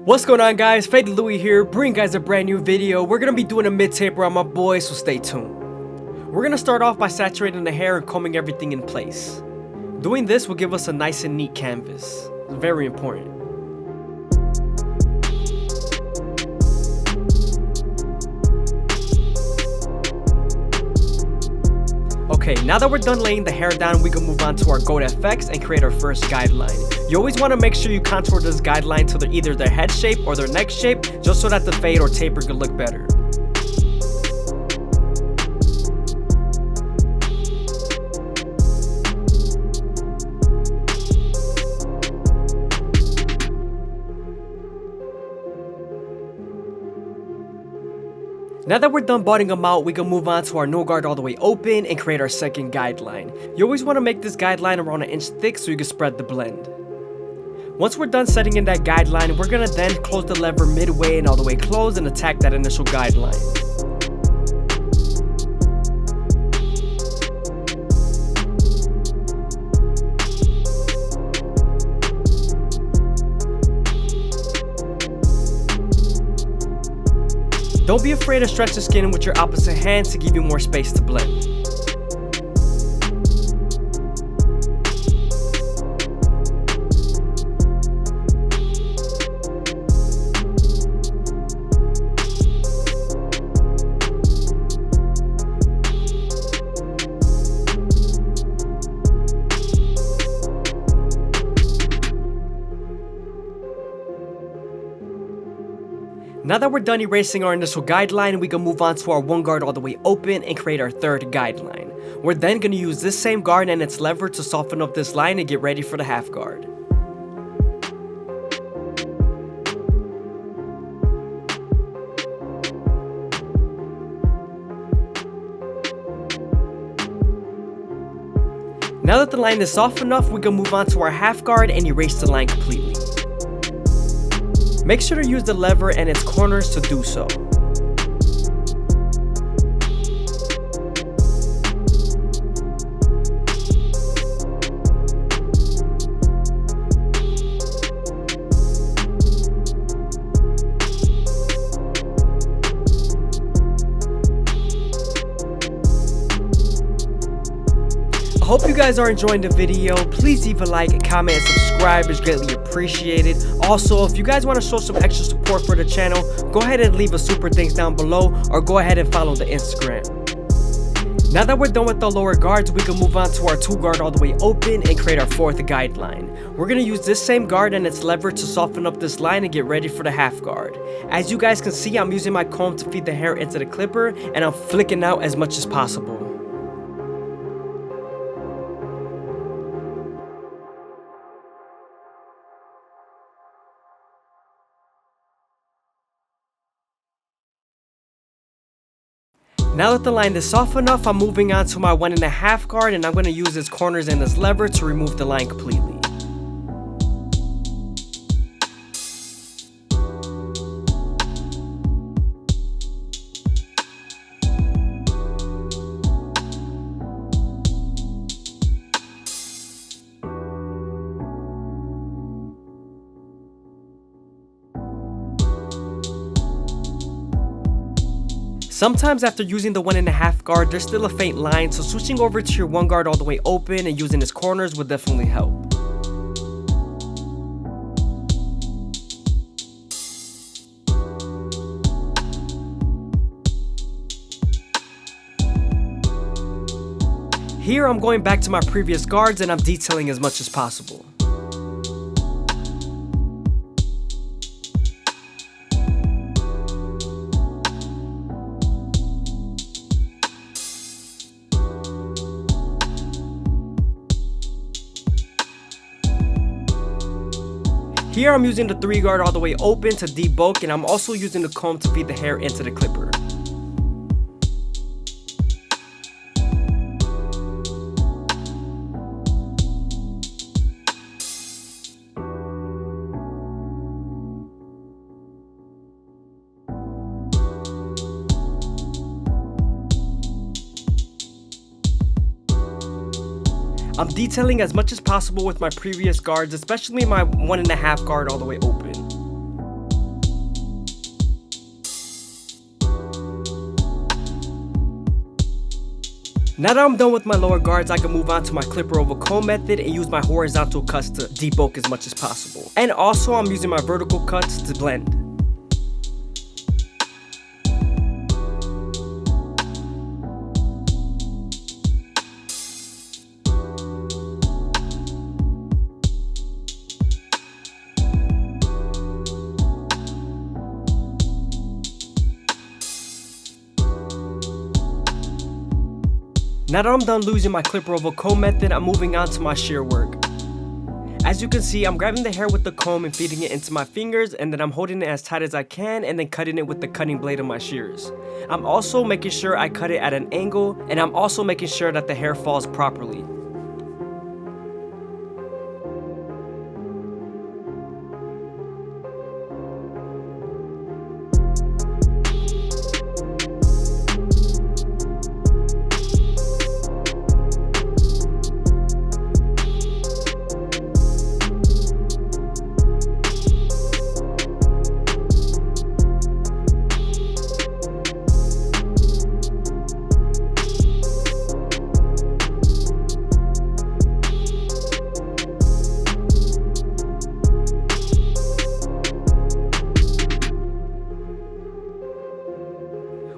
What's going on, guys? FadeitLuie here, bringing guys a brand new video. We're gonna be doing a mid-taper on my boy, so stay tuned. We're gonna start off by saturating the hair and combing everything in place. Doing this will give us a nice and neat canvas. It's very important. Okay, now that we're done laying the hair down, we can move on to our goat effects and create our first guideline. You always want to make sure you contour this guideline to either their head shape or their neck shape, just so that the fade or taper can look better. Now that we're done budding them out, we can move on to our no guard all the way open and create our second guideline. You always want to make this guideline around 1 inch thick so you can spread the blend. Once we're done setting in that guideline, we're going to then close the lever midway and all the way close and attack that initial guideline. Don't be afraid to stretch the skin with your opposite hand to give you more space to blend. Now that we're done erasing our initial guideline, we can move on to our 1 guard all the way open and create our third guideline. We're then going to use this same guard and its lever to soften up this line and get ready for the half guard. Now that the line is soft enough, we can move on to our half guard and erase the line completely. Make sure to use the lever and its corners to do so. I hope you guys are enjoying the video. Please leave a like, comment, and subscribe. It's greatly appreciated. Also, if you guys want to show some extra support for the channel, go ahead and leave a super thanks down below, or go ahead and follow the Instagram. Now that we're done with the lower guards, we can move on to our 2 guard all the way open and create our fourth guideline. We're going to use this same guard and its lever to soften up this line and get ready for the half guard. As you guys can see, I'm using my comb to feed the hair into the clipper, and I'm flicking out as much as possible. Now that the line is soft enough, I'm moving on to my 1.5 guard, and I'm going to use its corners and this lever to remove the line completely. Sometimes after using the 1.5 guard, there's still a faint line, so switching over to your 1 guard all the way open and using its corners would definitely help. Here I'm going back to my previous guards and I'm detailing as much as possible. Here I'm using the 3 guard all the way open to debulk, and I'm also using the comb to feed the hair into the clipper. I'm detailing as much as possible with my previous guards, especially my 1.5 guard all the way open. Now that I'm done with my lower guards, I can move on to my clipper over comb method and use my horizontal cuts to debulk as much as possible. And also I'm using my vertical cuts to blend. Now that I'm done losing my clipper over comb method, I'm moving on to my shear work. As you can see, I'm grabbing the hair with the comb and feeding it into my fingers, and then I'm holding it as tight as I can and then cutting it with the cutting blade of my shears. I'm also making sure I cut it at an angle, and I'm also making sure that the hair falls properly.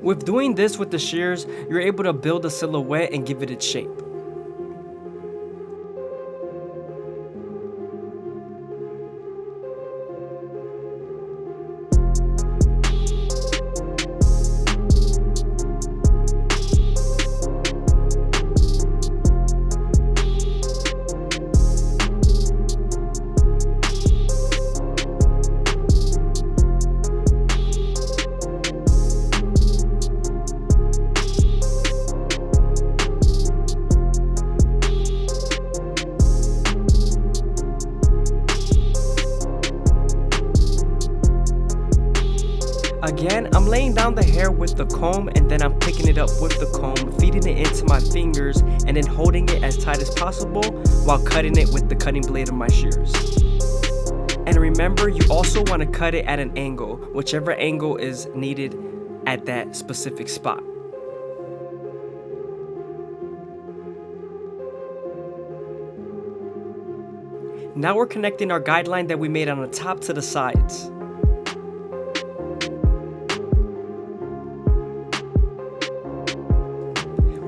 With doing this with the shears, you're able to build a silhouette and give it its shape. Again, I'm laying down the hair with the comb and then I'm picking it up with the comb, feeding it into my fingers and then holding it as tight as possible while cutting it with the cutting blade of my shears. And remember, you also want to cut it at an angle, whichever angle is needed at that specific spot. Now we're connecting our guideline that we made on the top to the sides.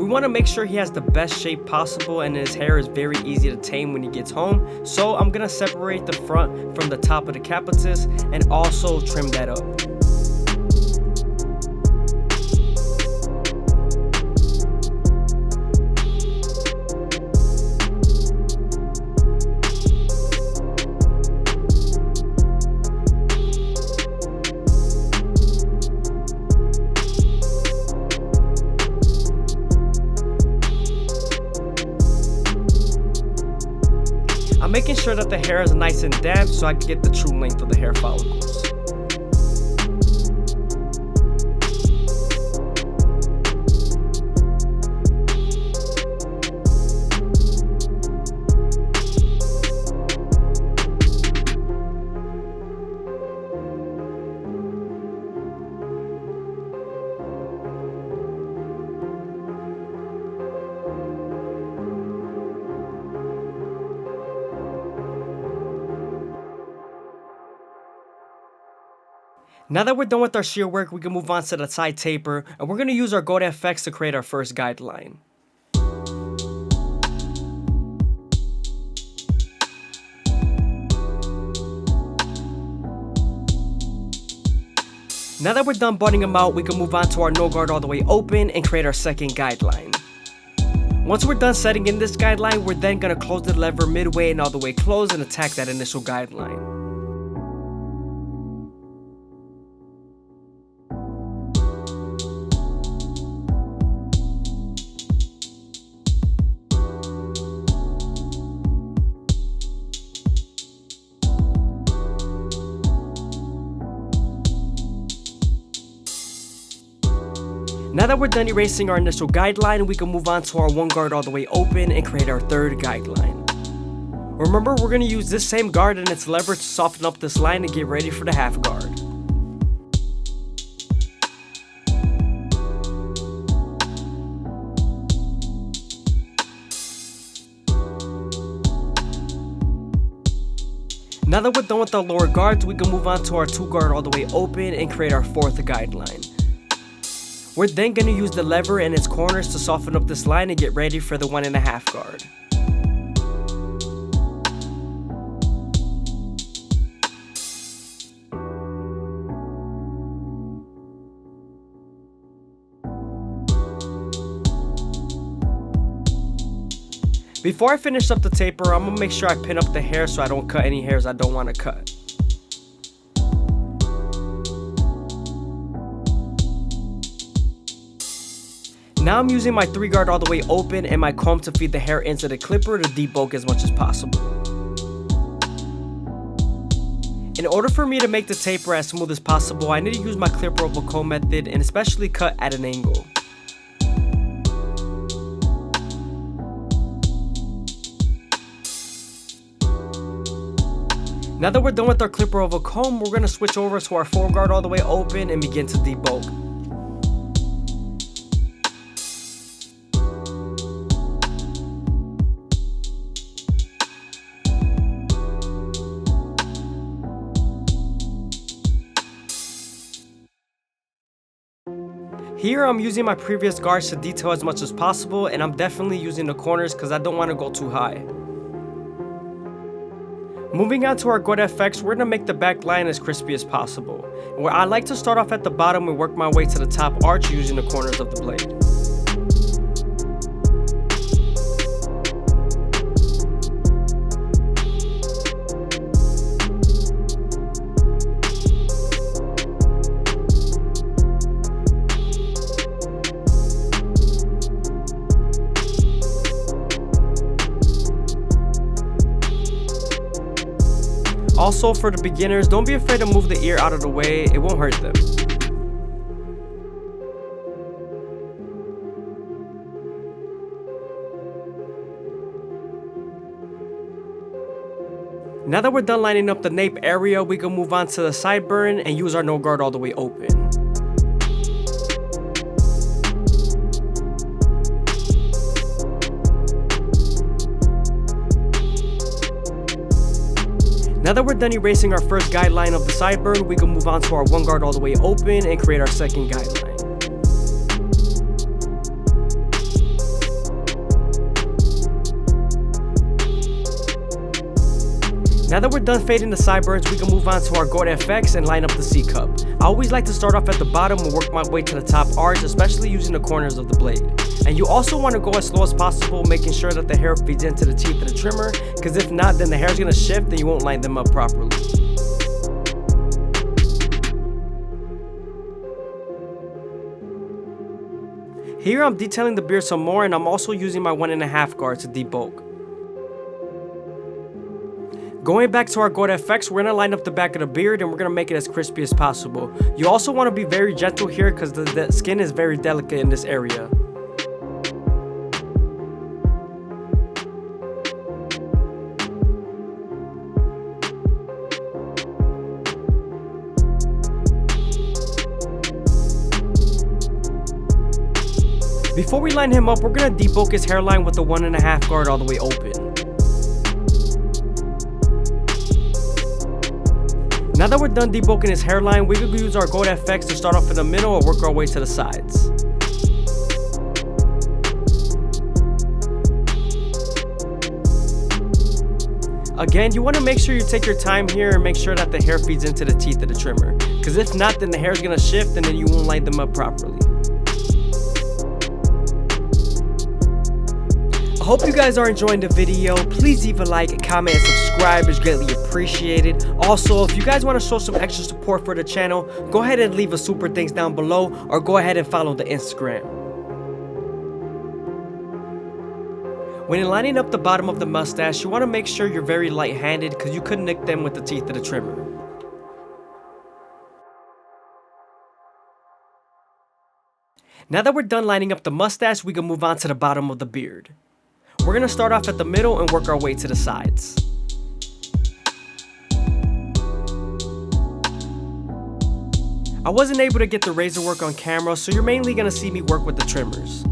We want to make sure he has the best shape possible and his hair is very easy to tame when he gets home. So I'm going to separate the front from the top of the capitus and also trim that up. I'm making sure that the hair is nice and damp so I can get the true length of the hair follicles. Now that we're done with our shear work, we can move on to the side taper, and we're going to use our Gold FX to create our first guideline. Now that we're done butting them out, we can move on to our no guard all the way open and create our second guideline. Once we're done setting in this guideline, we're then going to close the lever midway and all the way closed and attack that initial guideline. Now that we're done erasing our initial guideline, we can move on to our one guard all the way open and create our third guideline. Remember, we're going to use this same guard and its lever to soften up this line and get ready for the half guard. Now that we're done with our lower guards, we can move on to our 2 guard all the way open and create our 4th guideline. We're then going to use the lever and its corners to soften up this line and get ready for the 1.5 guard. Before I finish up the taper, I'm gonna make sure I pin up the hair so I don't cut any hairs I don't want to cut. Now I'm using my 3 guard all the way open and my comb to feed the hair into the clipper to debulk as much as possible. In order for me to make the taper as smooth as possible, I need to use my clipper over comb method and especially cut at an angle. Now that we're done with our clipper over comb, we're going to switch over to our 4 guard all the way open and begin to debulk. Here I'm using my previous guards to detail as much as possible, and I'm definitely using the corners because I don't want to go too high. Moving on to our Goat FX, we're going to make the back line as crispy as possible, where I like to start off at the bottom and work my way to the top arch using the corners of the blade. Also, for the beginners, don't be afraid to move the ear out of the way, it won't hurt them. Now that we're done lining up the nape area, we can move on to the sideburn and use our no guard all the way open. Now that we're done erasing our first guideline of the sideburn, we can move on to our 1 guard all the way open and create our 2nd guideline. Now that we're done fading the sideburns, we can move on to our Goat FX and line up the C cup. I always like to start off at the bottom and work my way to the top arch, especially using the corners of the blade. And you also want to go as slow as possible, making sure that the hair feeds into the teeth of the trimmer, because if not, then the hair is going to shift and you won't line them up properly. Here I'm detailing the beard some more, and I'm also using my 1.5 guard to debulk. Going back to our Goat FX, we're going to line up the back of the beard and we're going to make it as crispy as possible. You also want to be very gentle here because the skin is very delicate in this area. Before we line him up, we're going to debulk his hairline with the 1.5 guard all the way open. Now that we're done debulking his hairline, we can use our Goat FX to start off in the middle or work our way to the sides. Again, you want to make sure you take your time here and make sure that the hair feeds into the teeth of the trimmer, because if not, then the hair is going to shift and then you won't line them up properly. I hope you guys are enjoying the video. Please leave a like, comment, and subscribe. It's greatly appreciated. Also, if you guys want to show some extra support for the channel, go ahead and leave a super thanks down below, or go ahead and follow the Instagram. When you're lining up the bottom of the mustache, you want to make sure you're very light-handed because you could nick them with the teeth of the trimmer. Now that we're done lining up the mustache, we can move on to the bottom of the beard. We're going to start off at the middle and work our way to the sides. I wasn't able to get the razor work on camera, so you're mainly going to see me work with the trimmers.